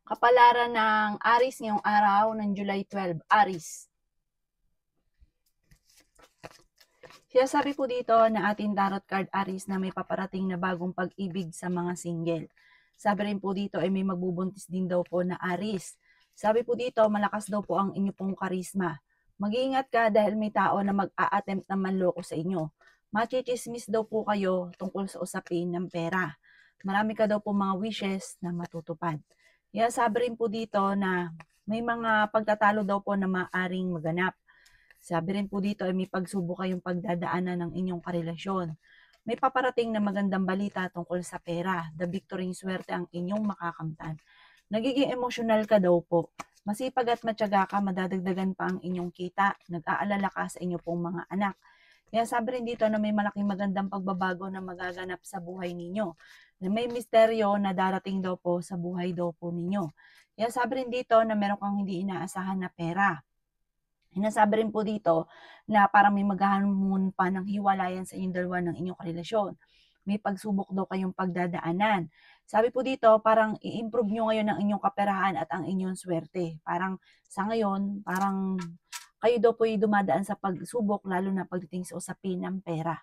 Kapalaran ng Aries ngayong araw ng July 12, Aries. Sinasabi po dito na ating tarot card Aries na may paparating na bagong pag-ibig sa mga single. Sabi rin po dito ay may magbubuntis din daw po na Aries. Sabi po dito malakas daw po ang inyo pong karisma. Mag-iingat ka dahil may tao na mag-a-attempt na manloko sa inyo. Machichismis daw po kayo tungkol sa usapin ng pera. Marami ka daw po mga wishes na matutupad. Sabi rin po dito na may mga pagtatalo daw po na maaring maganap. Sabi rin po dito ay may pagsubok kayong pagdadaanan ng inyong karelasyon. May paparating na magandang balita tungkol sa pera. The victory swerte ang inyong makakamtan. Nagiging emosyonal ka daw po. Masipag at matyaga ka, madadagdagan pa ang inyong kita. Nag-aalala ka sa inyo pong mga anak. Sabi rin dito na may malaking magandang pagbabago na magaganap sa buhay ninyo. May misteryo na darating daw po sa buhay daw po ninyo. Sabi rin dito na meron kang hindi inaasahan na pera. Sinasabi rin po dito na parang may maghahamon pa ng hiwalayan sa inyong dalawa ng inyong karelasyon. May pagsubok daw kayong pagdadaanan. Sabi po dito, parang i-improve nyo ngayon ang inyong kaperahan at ang inyong swerte. Parang sa ngayon, parang kayo daw po yung dumadaan sa pagsubok lalo na pagdating sa usapin ng pera.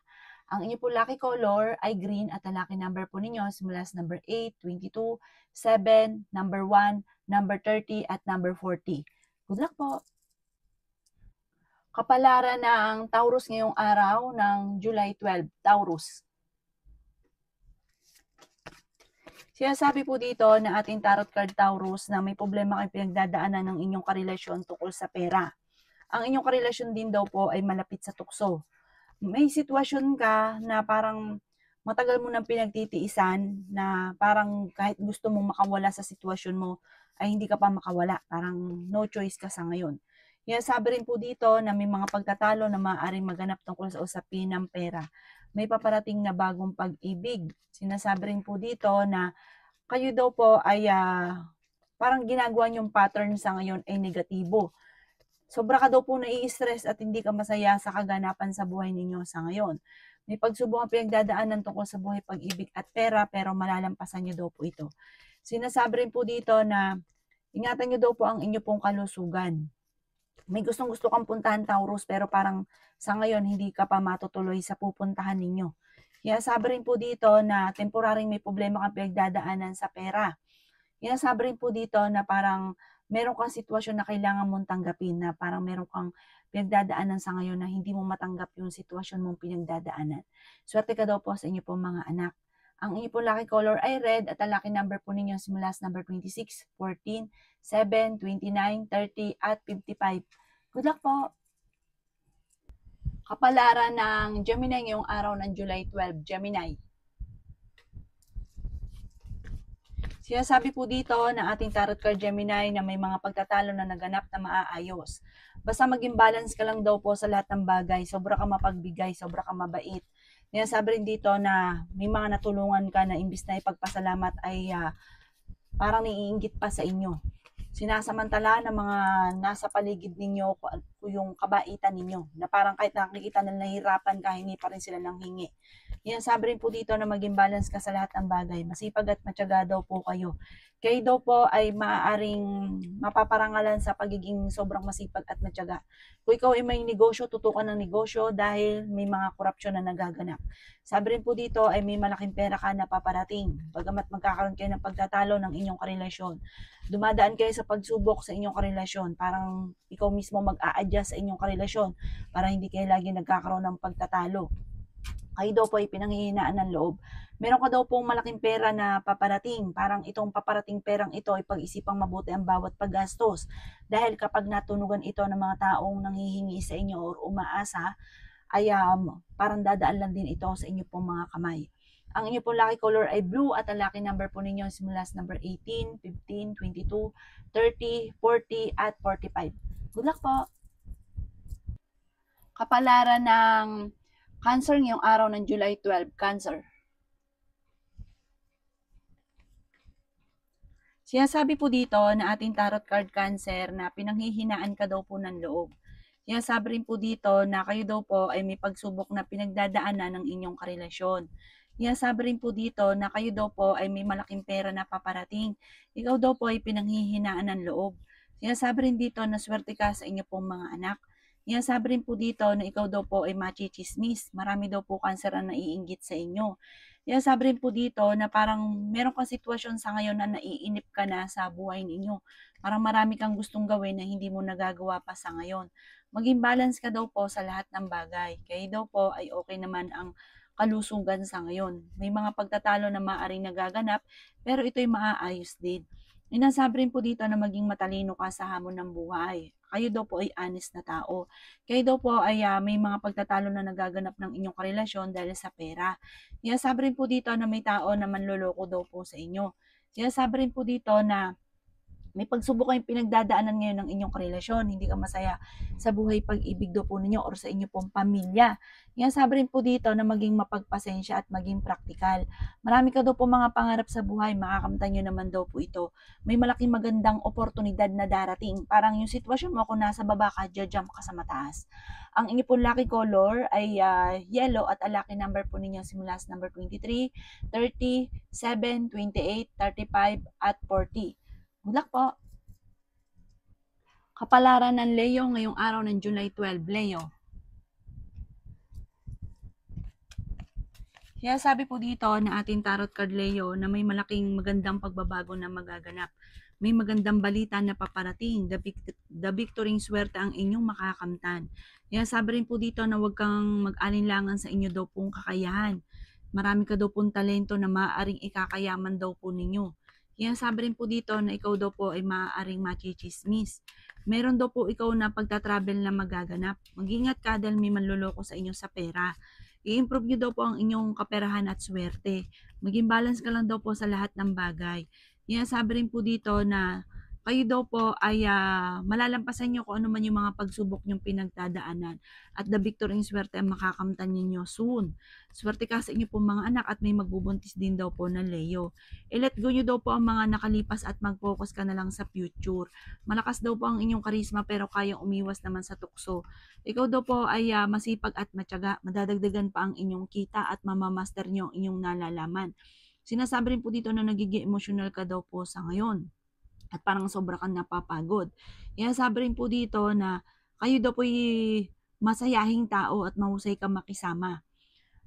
Ang inyo po lucky color ay green at ang lucky number po ninyo simula sa number 8, 22, 7, number 1, number 30 at number 40. Good luck po! Kapalaran ng Taurus ngayong araw ng July 12, Taurus. Sinasabi po dito na ating tarot card Taurus na may problema kayong pinagdadaanan ng inyong karelasyon tungkol sa pera. Ang inyong karelasyon din daw po ay malapit sa tukso. May sitwasyon ka na parang matagal mo nang pinagtitiisan na parang kahit gusto mong makawala sa sitwasyon mo ay hindi ka pa makawala. Parang no choice ka sa ngayon. Sabi rin po dito na may mga pagtatalo na maaaring maganap tungkol sa usapin ng pera. May paparating na bagong pag-ibig. Sinasabi rin po dito na kayo daw po ay parang ginagawa niyong pattern sa ngayon ay negatibo. Sobra ka daw po nai-stress at hindi ka masaya sa kaganapan sa buhay ninyo sa ngayon. May pagsubok ang pinagdadaanan tungkol sa buhay, pag-ibig at pera pero malalampasan niyo daw po ito. Sinasabi rin po dito na ingatan niyo daw po ang inyo pong kalusugan. May gustong-gusto kang puntahan Taurus pero parang sa ngayon hindi ka pa matutuloy sa pupuntahan ninyo. Sabi rin po dito na temporaring may problema kang pinagdadaanan sa pera. Sabi rin po dito na parang meron kang sitwasyon na kailangan mong tanggapin, na parang meron kang pinagdadaanan sa ngayon na hindi mo matanggap yung sitwasyon mong pinagdadaanan. Swerte ka daw po sa inyo pong mga anak. Ang inyo pong lucky color ay red at ang lucky number po ninyo simula sa number 26, 14, 7, 29, 30 at 55. Good luck po! Kapalaran ng Gemini ngayong araw ng July 12, Gemini. Sinasabi po dito ng ating tarot card Gemini na may mga pagtatalo na naganap na maaayos. Basta maging balance ka lang daw po sa lahat ng bagay. Sobra ka mapagbigay, sobra ka mabait. Sabi rin dito na may mga natulungan ka na imbis na ipagpasalamat ay parang naiinggit pa sa inyo. Sinasamantala ng mga nasa paligid ninyo yung kabaitan ninyo, na parang kahit nakikita na nahihirapan ka, hindi pa rin sila nanghingi. Sabi rin po dito na maging balance ka sa lahat ng bagay. Masipag at matyaga daw po kayo. Kayo daw po ay maaaring mapaparangalan sa pagiging sobrang masipag at matyaga. Kung ikaw ay may negosyo, tutukan ng negosyo dahil may mga korupsyon na nagaganap. Sabi rin po dito ay may malaking pera ka na paparating. Bagamat magkakaroon kayo ng pagtatalo ng inyong karelasyon, dumadaan kayo sa pagsubok sa inyong karelasyon. Parang ikaw mismo mag-a-adjust sa inyong karelasyon para hindi kayo lagi nagkakaroon ng pagtatalo. Kayo daw po ay pinanghihinaan ng loob. Meron ka daw pong malaking pera na paparating. Parang itong paparating perang ito ay pag-isipang mabuti ang bawat paggastos. Dahil kapag natunugan ito ng mga taong nanghihingi sa inyo or umaasa, ay parang dadaan lang din ito sa inyo pong mga kamay. Ang inyo pong lucky color ay blue at ang lucky number po ninyo simula sa number 18, 15, 22, 30, 40 at 45. Good luck po! Kapalaran ng Cancer ngayong araw ng July 12, Cancer. Sinasabi po dito na ating tarot card Cancer na pinanghihinaan ka daw po ng loob. Sinasabi rin po dito na kayo daw po ay may pagsubok na pinagdadaanan ng inyong karelasyon. Yan, sabi rin po dito na kayo daw po ay may malaking pera na paparating. Ikaw daw po ay pinanghihinaan ng loob. Sinasabi rin dito na swerte ka sa inyo pong mga anak. Yan, sabi rin po dito na ikaw daw po ay machichismis. Marami daw po cancer na naiinggit sa inyo. Yan, sabi rin po dito na parang meron kang sitwasyon sa ngayon na naiinip ka na sa buhay ninyo. Parang marami kang gustong gawin na hindi mo nagagawa pa sa ngayon. Maging balance ka daw po sa lahat ng bagay. Kayo daw po ay okay naman ang kalusugan sa ngayon. May mga pagtatalo na maaaring nagaganap, pero ito'y maaayos din. Inasabi rin po dito na maging matalino ka sa hamon ng buhay. Kayo daw po ay honest na tao. Kayo daw po ay may mga pagtatalo na nagaganap ng inyong karelasyon dahil sa pera. Inasabi rin po dito na may tao na manloloko daw po sa inyo. Inasabi rin po dito na may pagsubok kayong pinagdadaanan ngayon ng inyong karelasyon, hindi ka masaya sa buhay pag-ibig daw po ninyo or sa inyo pong pamilya. Yan, sabi rin po dito na maging mapagpasensya at maging praktikal. Marami ka daw po mga pangarap sa buhay, makakamtan nyo naman daw po ito. May malaking magandang oportunidad na darating. Parang yung sitwasyon mo kung nasa baba ka, jump ka sa mataas. Ang inyo pong lucky color ay yellow at ang lucky number po ninyo simula sa number 23, 30, 7, 28, 35 at 40. Good luck po! Kapalaran ng Leo ngayong araw ng July 12. Leo. Kaya sabi po dito na ating tarot card Leo na may malaking magandang pagbabago na magaganap. May magandang balita na paparating. The victory swerte ang inyong makakamtan. Kaya sabi rin po dito na huwag kang mag-alinlangan sa inyo daw pong kakayahan. Marami ka daw pong talento na maaaring ikakayaman daw po ninyo. Kaya sabi rin po dito na ikaw daw po ay maaaring machichismis. Meron daw po ikaw na pagtatravel na magaganap. Mag-ingat ka dahil may manloloko sa inyo sa pera. I-improve nyo daw po ang inyong kaperahan at swerte. Maging balance ka lang daw po sa lahat ng bagay. Kaya sabi rin po dito na kayo daw po ay malalampasan nyo kung ano man yung mga pagsubok nyong pinagdadaanan. At the victory in swerte ang makakamtan ninyo soon. Swerte ka sa inyo po mga anak at may magbubuntis din daw po ng Leo. I-let go nyo daw po ang mga nakalipas at mag-focus ka na lang sa future. Malakas daw po ang inyong karisma pero kayang umiwas naman sa tukso. Ikaw daw po ay masipag at matyaga. Madadagdagan pa ang inyong kita at mamamaster nyo ang inyong nalalaman. Sinasabi rin po dito na nagiging emotional ka daw po sa ngayon. At parang sobra kang napapagod. Kaya sabi rin po dito na kayo daw po masayahing tao at mahusay ka makisama.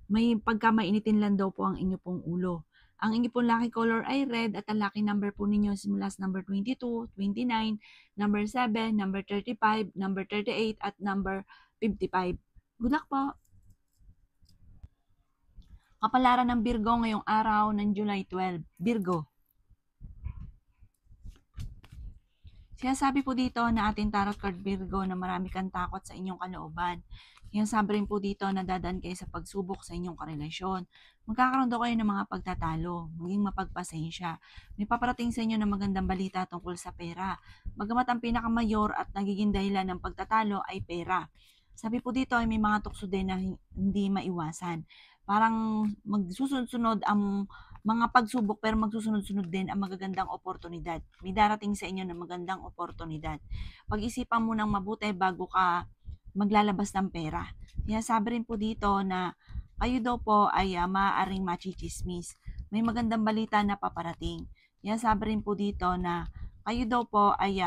May pagkamainitin lang daw po ang inyo pong ulo. Ang inyo pong lucky color ay red at ang lucky number po ninyo simula sa number 22, 29, number 7, number 35, number 38 at number 55. Good luck po! Kapalaran ng Virgo ngayong araw ng July 12. Virgo. Sinasabi po dito na ating tarot card Virgo na marami kang takot sa inyong kalooban. Sinasabi rin po dito na dadaan kayo sa pagsubok sa inyong karelasyon. Magkakaroon daw kayo ng mga pagtatalo, maging mapagpasensya. May paparating sa inyo na magandang balita tungkol sa pera. Bagamat ang pinakamayor at nagiging dahilan ng pagtatalo ay pera. Sabi po dito ay may mga tukso din na hindi maiwasan. Parang magsusunod-sunod ang mga pagsubok pero magsusunod-sunod din ang magagandang oportunidad. May darating sa inyo na magandang oportunidad. Pag-isipan mo ng mabuti bago ka maglalabas ng pera. Sinasabi rin po dito na kayo daw po ay maaaring machichismis. May magandang balita na paparating. Sinasabi rin po dito na kayo daw po ay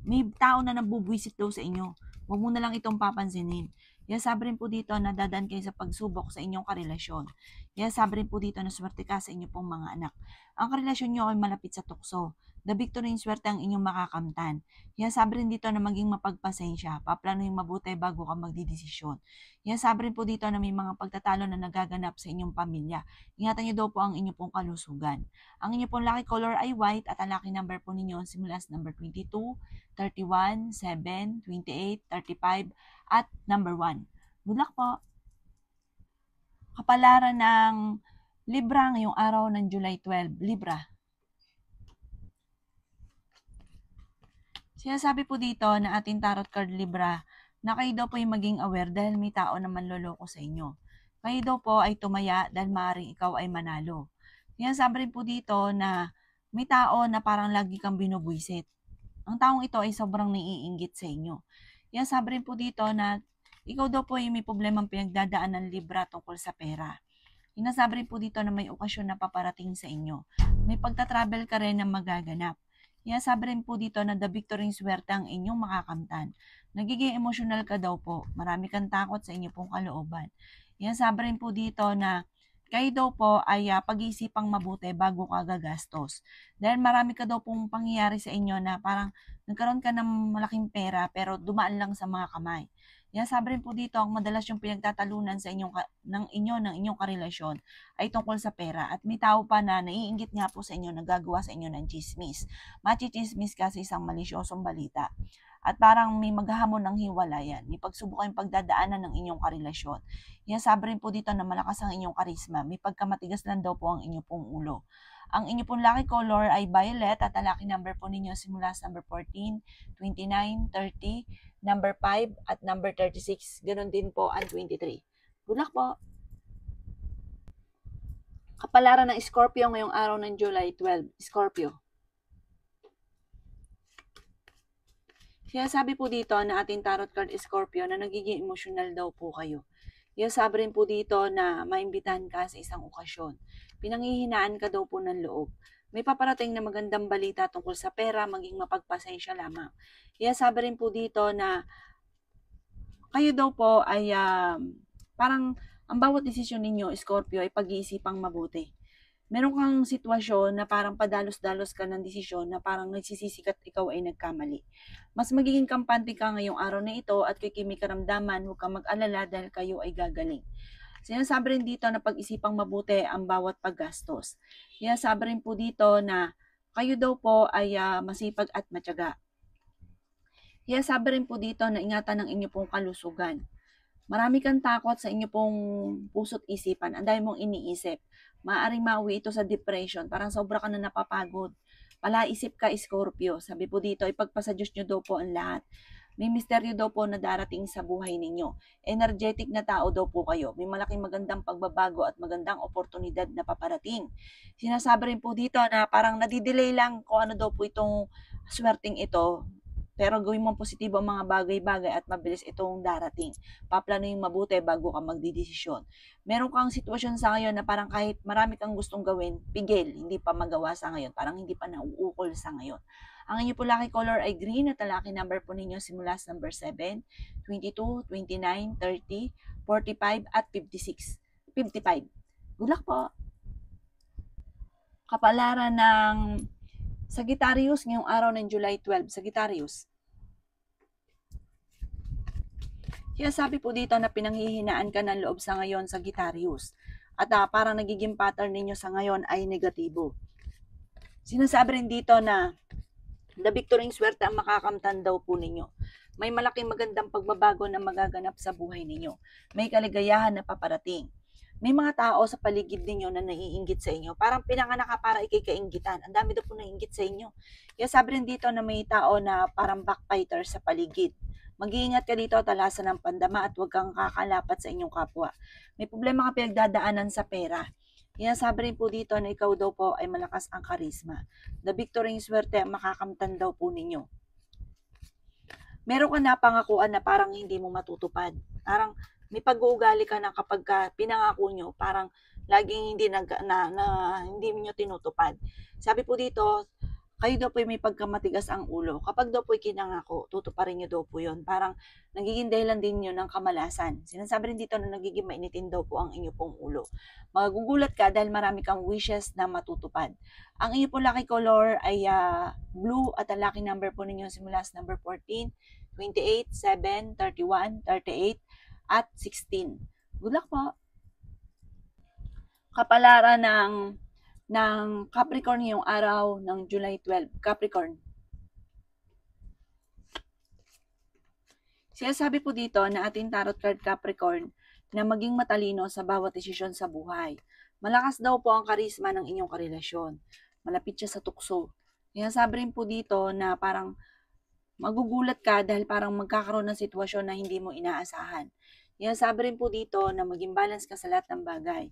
may tao na nabubwisit daw sa inyo. Huwag mo na lang itong papansinin. Sabi rin po dito na dadaan kayo sa pagsubok sa inyong karelasyon. Sabi rin po dito na swerte ka sa inyong pong mga anak. Ang karelasyon nyo ay malapit sa tukso. The victory in swerte ang inyong makakamtan. Sabi rin dito na maging mapagpasensya. Paplanuhin mabuti bago ka magdidesisyon. Sabi rin po dito na may mga pagtatalo na nagaganap sa inyong pamilya. Ingatan nyo daw po ang inyong pong kalusugan. Ang inyong pong lucky color ay white at ang lucky number po ninyo simula sa number 22, 31, 7, 28, 35, at number 1. Good luck po! Kapalaran ng Libra ngayong araw ng July 12. Libra. Sinasabi po dito na ating tarot card Libra na kayo daw po ay maging aware dahil may tao na manloloko sa inyo. Kayo daw po ay tumaya dahil maaaring ikaw ay manalo. Sinasabi rin po dito na may tao na parang lagi kang binubwisit. Ang taong ito ay sobrang naiinggit sa inyo. Sabi rin po dito na ikaw daw po ay may problemang pinagdadaan ng Libra tungkol sa pera. Inasabi rin po dito na may okasyon na paparating sa inyo. May pagta-travel ka rin na magaganap. Inasabi rin po dito na the victory swerte ang inyong makakamtan. Nagiging emotional ka daw po. Marami kang takot sa inyo pong kalooban. Inasabi rin po dito na kayo daw po ay pag-iisipang mabuti bago ka gagastos. Dahil marami ka daw pong pangyayari sa inyo na parang nagkaroon ka ng malaking pera pero dumaan lang sa mga kamay. Sabi rin po dito, ang madalas yung pinagtatalunan sa ng inyong karelasyon ay tungkol sa pera. At may tao pa na naiinggit nga po sa inyo, nagagawa sa inyo ng chismis. Machi-chismis kasi isang malisyosong balita. At parang may maghahamon ng hiwalayan. May pagsubok kayong pagdadaanan ng inyong karelasyon. Sabi rin po dito na malakas ang inyong karisma. May pagkamatigas lang daw po ang inyong pong ulo. Ang inyong pong lucky color ay violet at ang lucky number po ninyo simula sa number 14, 29, 30, number 5 at number 36. Ganon din po ang 23. Good luck po! Kapalaran ng Scorpio ngayong araw ng July 12. Scorpio. Sabi po dito na ating tarot card Scorpio na nagiging emotional daw po kayo. Sabi rin po dito na maimbitahan ka sa isang okasyon. Pinanghihinaan ka daw po ng loob. May paparating na magandang balita tungkol sa pera, maging mapagpasensya lamang. Sabi rin po dito na kayo daw po ay parang ang bawat desisyon ninyo, Scorpio, ay pag-iisipang mabuti. Meron kang sitwasyon na parang padalos-dalos ka ng desisyon na parang nagsisisikat ikaw ay nagkamali. Mas magiging kampante ka ngayong araw na ito at kikimi karamdaman, huwag kang mag-alala dahil kayo ay gagaling. Sinasabi rin dito na pag-isipang mabuti ang bawat paggastos. Sinasabi rin po dito na kayo daw po ay masipag at matyaga. Sinasabi rin po dito na ingatan ng inyo pong kalusugan. Marami kang takot sa inyo pong puso't isipan. Ang dami mong iniisip. Maaaring mauwi ito sa depression. Parang sobra ka na napapagod. Palaisip ka, Scorpio. Sabi po dito, ipagpasa Diyos nyo daw po ang lahat. May misteryo daw po na darating sa buhay ninyo. Energetic na tao daw po kayo. May malaking magandang pagbabago at magandang oportunidad na paparating. Sinasabi rin po dito na parang nadidelay lang kung ano daw po itong swerting ito. Pero gawin mong positibo ang mga bagay-bagay at mabilis itong darating. Paplanuhin mabuti bago ka magdidesisyon. Meron kang sitwasyon sa ngayon na parang kahit marami kang gustong gawin, pigil, hindi pa magawa sa ngayon. Parang hindi pa nauukol sa ngayon. Ang inyo po lucky color ay green at ang lucky number po ninyo simula sa number 7, 22, 29, 30, 45 at 56. 55. Good luck po! Kapalaran ng Sagittarius ngayong araw ng July 12. Sagittarius. Sabi po dito na pinanghihinaan ka ng loob sa ngayon, Sagittarius. At parang nagiging pattern ninyo sa ngayon ay negatibo. Sinasabi rin dito na the victory swerte ang makakamtan daw po ninyo. May malaking magandang pagbabago na magaganap sa buhay ninyo. May kaligayahan na paparating. May mga tao sa paligid ninyo na naiinggit sa inyo. Parang pinanganak ka para ikikainggitan. Ang dami daw po naiinggit sa inyo. Sabi rin dito na may tao na parang backbiter sa paligid. Mag-iingat ka dito, talasan ng pandama at huwag kang kakalapat sa inyong kapwa. May problema ka pinagdadaanan sa pera. Sabi rin po dito na ikaw daw po ay malakas ang karisma. The victory swerte ang makakamtan daw po ninyo. Meron ka na pangakuan na parang hindi mo matutupad. Parang may pag-uugali ka na kapag pinangako nyo, parang laging hindi hindi niyo tinutupad. Sabi po dito, kayo daw po may pagkamatigas ang ulo. Kapag daw po kinangako, tutuparin nyo daw po yun. Parang nagiging dahilan din yun ng kamalasan. Sinasabi rin dito na nagiging mainitin daw po ang inyo pong ulo. Magugulat ka dahil marami kang wishes na matutupad. Ang inyo pong lucky color ay blue at ang lucky number po ninyo simula sa number 14, 28, 7, 31, 38, at 16. Good luck po! Kapalaran ng Capricorn ngayong araw ng July 12. Capricorn. Sinasabi po dito na ating tarot card Capricorn na maging matalino sa bawat desisyon sa buhay. Malakas daw po ang karisma ng inyong karelasyon. Malapit siya sa tukso. Sinasabi rin po dito na parang magugulat ka dahil parang magkakaroon ng sitwasyon na hindi mo inaasahan. Sinasabi rin po dito na maging balance ka sa lahat ng bagay.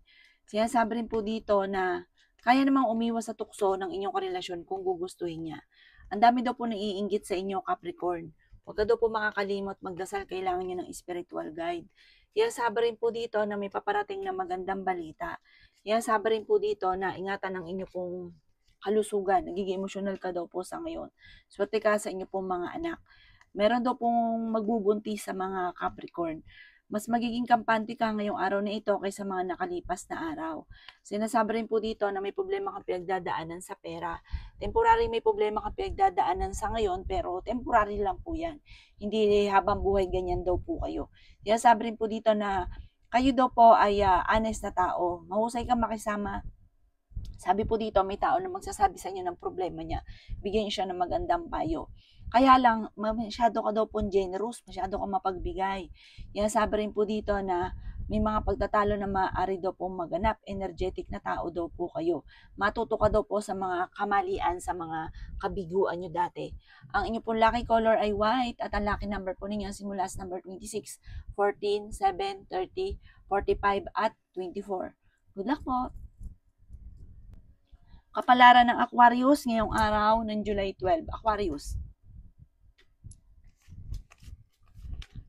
Sinasabi rin po dito na kaya namang umiwas sa tukso ng inyong karelasyon kung gugustuhin niya. Ang dami daw po naiinggit sa inyo, Capricorn. Huwag ka daw po makakalimot magdasal, kailangan niyo ng spiritual guide. Iasabi rin po dito na may paparating na magandang balita. Iasabi rin po dito na ingatan ang inyo pong kalusugan. Nagiging emosyonal ka daw po sa ngayon. Swerte ka sa inyo pong mga anak. Meron daw pong magbubuntis sa mga Capricorn. Mas magiging kampante ka ngayong araw na ito kaysa mga nakalipas na araw. Sinasabi rin po dito na may problema kang pinagdadaanan sa pera. Temporary may problema kang pinagdadaanan sa ngayon, pero temporary lang po yan. Hindi habang buhay ganyan daw po kayo. Sinasabi rin po dito na kayo daw po ay honest na tao. Mahusay kang makisama. Sabi po dito, may tao na magsasabi sa inyo ng problema niya. Bigyan siya ng magandang payo. Kaya lang, masyado ka daw po generous, masyado ka mapagbigay. Yan sabi rin po dito na may mga pagtatalo na maaari daw po maganap. Energetic na tao daw po kayo. Matuto ka daw po sa mga kamalian, sa mga kabiguan nyo dati. Ang inyo pong lucky color ay white at ang lucky number po ninyo simula sa number 26, 14, 7, 30, 45 at 24. Good luck po! Kapalaran ng Aquarius ngayong araw ng July 12. Aquarius.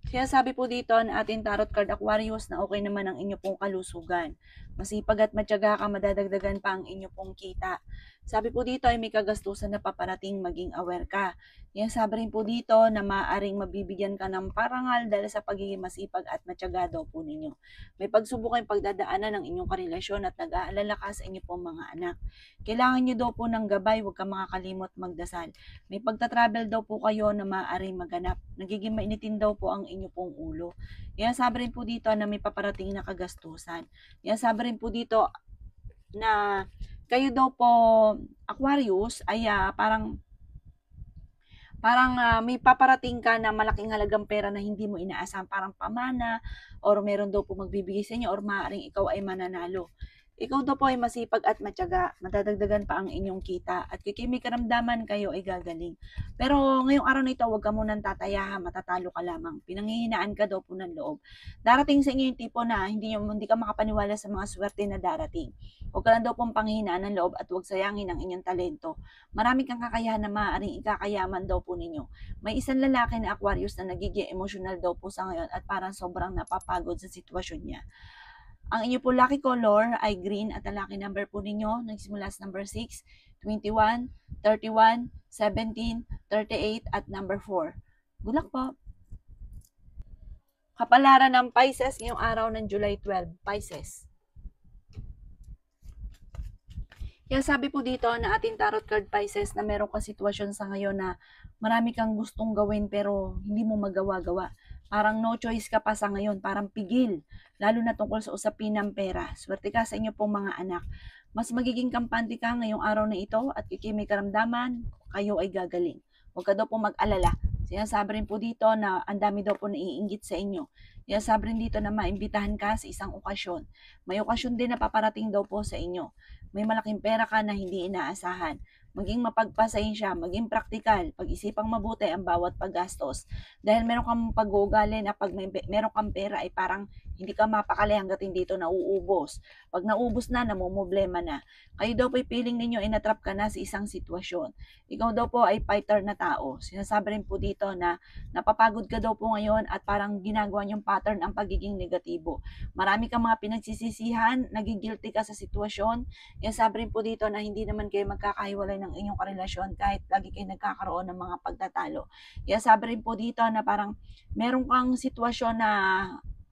Kaya sabi po dito na ating tarot card Aquarius na okay naman ang inyo pong kalusugan. Masipag at matyaga ka, madadagdagan pa ang inyo pong kita. Sabi po dito ay may kagastusan na paparating, maging aware ka. Yan sabi rin po dito na maaaring mabibigyan ka ng parangal dahil sa pagiging masipag at matyaga daw po ninyo. May pagsubok kayong pagdadaanan ng inyong karelasyon at nag-aalala ka sa inyo pong mga anak. Kailangan nyo daw po ng gabay, huwag ka makakalimot magdasal. May pagta-travel daw po kayo na maaaring maganap. Nagiging mainitin daw po ang inyo pong ulo. Yan sabi rin po dito na may paparating na kagastusan. Yan sabi rin po dito na kayo daw po Aquarius ay parang may paparating ka na malaking halagang pera na hindi mo inaasahan, parang pamana or meron daw po magbibigay sa inyo or maaaring ikaw ay mananalo. Ikaw daw po ay masipag at matyaga, madadagdagan pa ang inyong kita at kung may karamdaman kayo ay gagaling. Pero ngayong araw na ito, huwag ka munang tatayahan, matatalo ka lamang. Pinanghihinaan ka daw po ng loob. Darating sa inyo yung tipo na hindi ka makapaniwala sa mga swerte na darating. Huwag ka lang daw pong panghihinaan ng loob at huwag sayangin ang inyong talento. Marami kang kakayahan na maaaring ikakayaman daw po ninyo. May isang lalaki na Aquarius na nagiging emotional daw po sa ngayon at parang sobrang napapagod sa sitwasyon niya. Ang inyo po lucky color ay green at ang lucky number po ninyo nagsimula sa number 6, 21, 31, 17, 38 at number 4. Good luck po! Kapalaran ng Pisces ngayong araw ng July 12, Pisces. Kaya sabi po dito na ating tarot card Pisces na meron kang sitwasyon sa ngayon na marami kang gustong gawin pero hindi mo magawa-gawa. Parang no choice ka pa sa ngayon, parang pigil, lalo na tungkol sa usapin ng pera. Swerte ka sa inyo pong mga anak. Mas magiging kampante ka ngayong araw na ito at may karamdaman, kayo ay gagaling. Huwag ka daw po mag-alala. Sinasabi rin po dito na ang dami daw po naiinggit sa inyo. Sinasabi rin dito na maimbitahan ka sa isang okasyon. May okasyon din na paparating daw po sa inyo. May malaking pera ka na hindi inaasahan. Maging mapagpasensya, maging praktikal, pag-isipang mabuti ang bawat paggastos. Dahil meron kang pag-uugali na pag meron kang pera ay parang hindi ka mapakali hanggat hindi ito nauubos. Pag naubos na, namumblema na. Kayo daw po feeling ninyo ay natrap ka na sa isang sitwasyon. Ikaw daw po ay fighter na tao. Sinasabi rin po dito na napapagod ka daw po ngayon at parang ginagawa niyong pattern ang pagiging negatibo. Marami kang mga pinagsisisihan, nagigilty ka sa sitwasyon. Sabi rin po dito na hindi naman kayo magkakahiwalay ng inyong karelasyon kahit lagi kayo nagkakaroon ng mga pagtatalo. Sabi rin po dito na parang meron kang sitwasyon na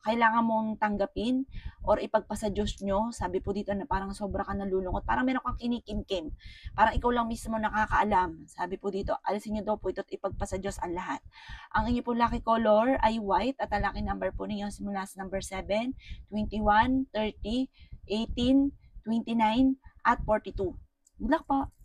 kailangan mong tanggapin or ipagpasa Diyos nyo. Sabi po dito na parang sobra ka nalulungkot. Parang meron kang kinikimkim. Parang ikaw lang mismo nakakaalam. Sabi po dito, alisin nyo daw po ito at ipagpasa Diyos ang lahat. Ang inyo po lucky color ay white at ang lucky number po ninyo simula sa number 7, 21, 30, 18, 29, at 42. Good luck po!